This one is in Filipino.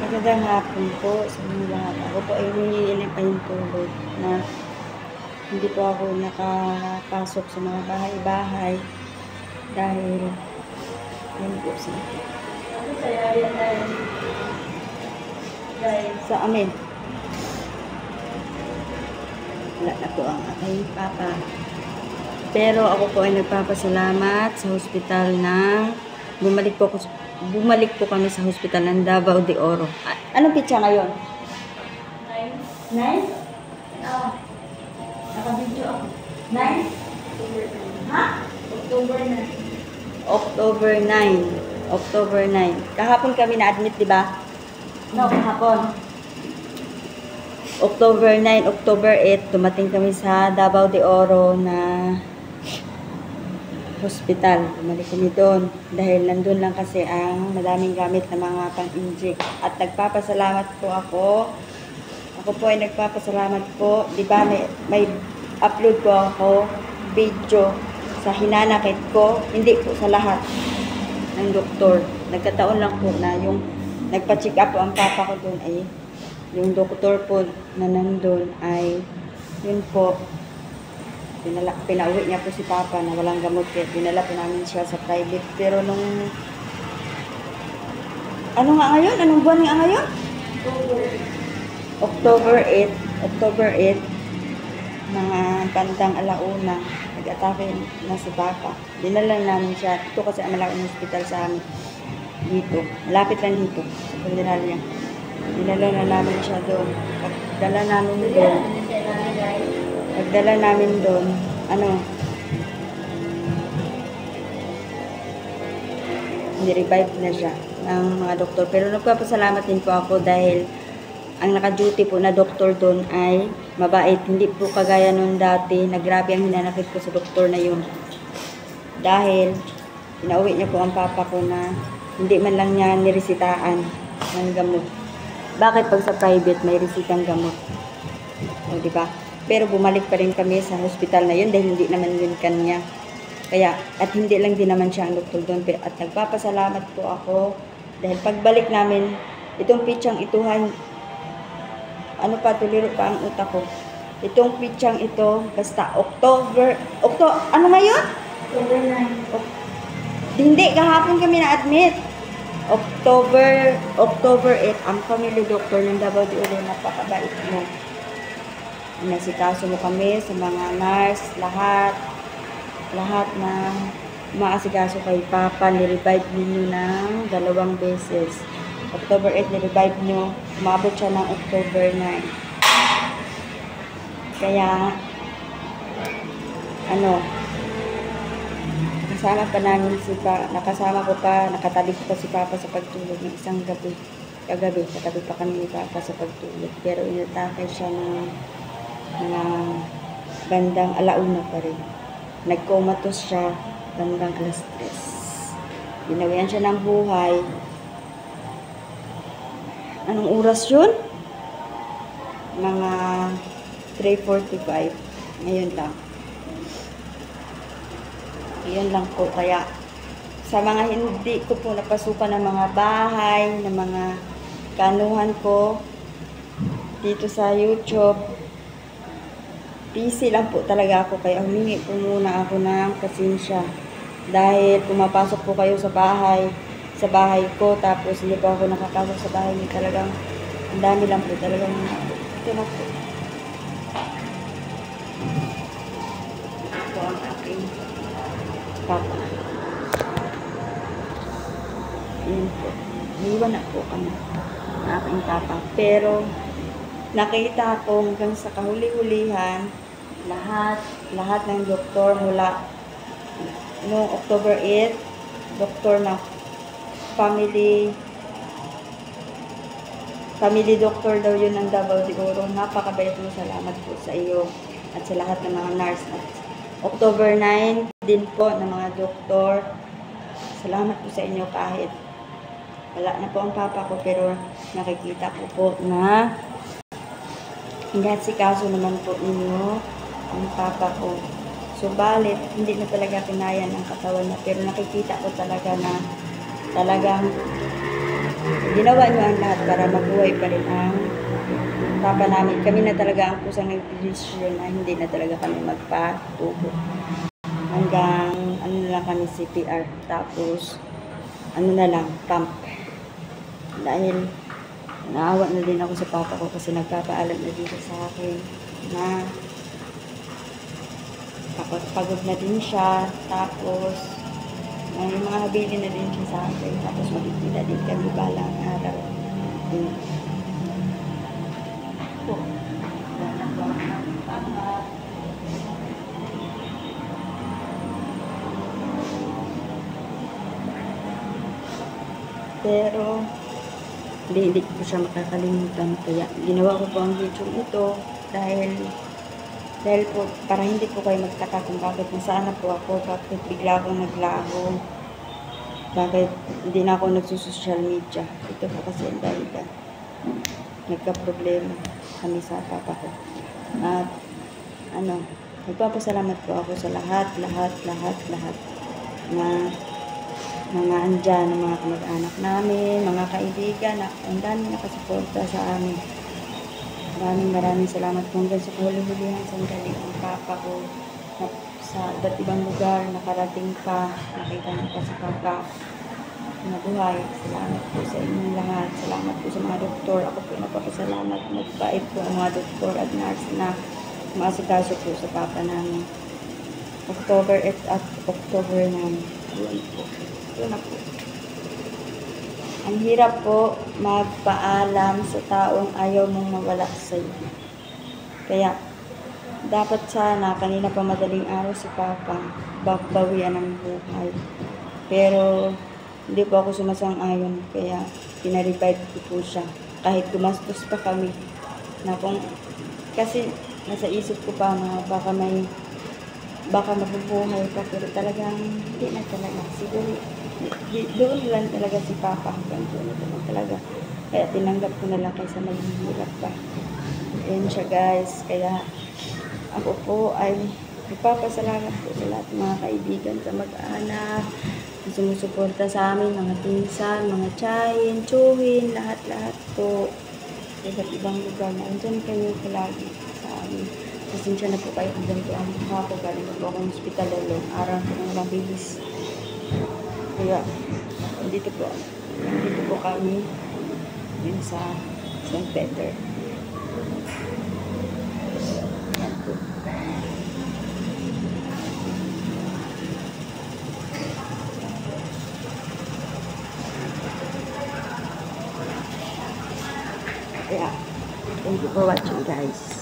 Magandang hapon po sa inyo lahat. Ako po ay humihiling pahintulot na hindi po ako nakapasok sa mga bahay-bahay dahil yun po sa amin. Wala na po ang aking papa. Pero ako po ay nagpapasalamat sa hospital na bumalik po kami sa hospital ng Davao de Oro. Anong pitsa ngayon? 9? 9? Oo. Naka-video ako. 9? Ha? October 9. October 9. October 9. Kahapon kami na-admit, di ba? No, kahapon. October 9, October 8, dumating kami sa Davao de Oro na hospital. Bumalik kami doon dahil nandun lang kasi ang madaming gamit na mga pang-inject. At nagpapasalamat po ako. Ako po ay nagpapasalamat po. Di ba may upload po ako video sa hinanakit ko. Hindi po sa lahat ng doktor. Nagkataon lang po na yung nagpa-check up po ang papa ko doon ay yung doktor po na nandun ay yun po pinauwi niya po si papa na walang gamot kaya dinala po namin siya sa private. Pero nung ano nga ngayon? Anong buwan nga ngayon? October 8 mga bandang alauna nag-atake na si papa. Dinala namin siya. Ito kasi ang malaking hospital sa amin dito. Malapit lang dito sa Candelaria. Dinala na namin siya doon. Pagdala namin doon, ni-revive na siya ng mga doktor. Pero nagpapasalamat din po ako dahil ang naka-duty po na doktor doon ay mabait. Hindi po kagaya noon dati na grabe ang hinanakit ko sa doktor na yun. Dahil pinauwi niya po ang papa ko na hindi man lang niya niresitahan ng gamot. Bakit pag sa private may resitang gamot? O, diba? Pero bumalik pa rin kami sa hospital na yun dahil hindi naman yun kanya. Kaya, at hindi lang din naman siya ang doktor doon. At nagpapasalamat po ako dahil pagbalik namin, itong pitsang ituhan, tuliro pa ang utak ko. Itong pitsang ito, basta ano ngayon? Hindi, kahapon kami na-admit. October 8, ang family doctor ng Davao de Oro, napakabait mo. Nasikaso mo kami sa mga nurse, lahat na maasikaso kay papa, ni-revive ninyo ng 2 beses. October 8, ni-revive nyo, umabot siya ng October 9. Kaya, nakasama ko pa, nakatabi ko pa si papa sa pagtulog ng isang gabi. Kagabi, katabi pa kami ni papa sa pagtulog. Pero inatake siya ng bandang alauna pa rin. Nagkomatos siya bandang alas 3. Binawian siya ng buhay. Anong oras yun? Mga 3:45. Ngayon lang. Iyon lang po. Kaya sa mga hindi ko po napasukan ng mga bahay, ng mga kanuhan ko dito sa YouTube, busy lang po talaga ako. Kaya humingi po muna ako ng pasensya. Dahil pumapasok po kayo sa bahay ko, tapos hindi po ako nakakasok sa bahay niyo. Talagang ang dami lang po talagang ito na po. Ito ang aking papa. Yun po. Iwan na po kami ng aking papa. Pero nakita ko hanggang sa kahuli-hulihan lahat ng doktor mula noong October 8, doktor na family doctor daw yun ng Davao de Oro. Napakabait mo. Salamat po sa iyo at sa lahat ng mga nurse. At October 9 din po ng mga doktor. Salamat po sa inyo kahit wala na po ang papa ko, pero nakikita ko po na inasikaso naman po ninyo ang papa ko. Subalit, hindi na talaga kinaya ng katawan na, pero nakikita ko talaga na talagang ginawa niyo ang lahat para mabuhay pa rin ang papa namin. Kami na talaga ang kusang nagdesisyon na hindi na talaga kami magpatubo. Hanggang ano na lang kami CPR. Tapos ano na lang, pump. Dahil naawa na din ako sa papa ko kasi nagpapaalam na dito sa akin na pagod na din siya. Tapos may mga habilin na din siya sa akin. Tapos magkikita din kami balang araw. Pero hindi ko siya makakalimutan, kaya ginawa ko po ang video ito dahil po para hindi po kayo magtaka kung bakit nasana po ako, bakit bigla akong naglaho, bakit hindi na ako nagsusocial media. Ito po kasi dahil nagka-problema kami sa papa ko. At nagpapasalamat po ako sa lahat na mga andyan, ng mga kamag-anak namin, mga kaibigan, ang dami nakasuporta sa amin. Maraming salamat po hanggang sa huli-hulihan sandali ang papa ko sa iba't ibang lugar, nakarating pa, nakita niyo pa si papa nabuhay. Salamat po sa inyong lahat. Salamat po sa mga doktor. Ako po napapasalamat. Nagbait po ang mga doktor at nurse na maasikaso po sa papa namin. October 8 at October 9. Yun po. Yun na po. Ang hirap po magpaalam sa taong ayaw mong mawala sa iyo. Kaya, dapat sana, kanina pa madaling araw si papa, bawian ng buhay. Pero, hindi po ako sumasang-ayon. Kaya, pinarevive ko po siya. Kahit gumastos pa kami. Kasi, nasa isip ko pa na baka mabubuhay pa, pero talagang hindi na talaga. Siguro, doon lang talaga si papa hanggang doon na talaga. Kaya tinanggap ko na lang kaysa maghihirap pa. Ayan siya guys. Kaya ako po ay nagpapasalamat po sa lahat ng mga kaibigan, sa mag-anak, na sumusuporta sa amin, mga pinsan, mga tiyahin, tsuhin, lahat po. Iba't ibang lugar na andyan kayo palagi sa amin. Pasensya na po kayo kung ganito ang mukha ko. Galing po akong hospital lalo. Araw ko ng mabilis. Kaya, dito po kami yun sa St. Peter. Yan po. Kaya, thank you for watching guys.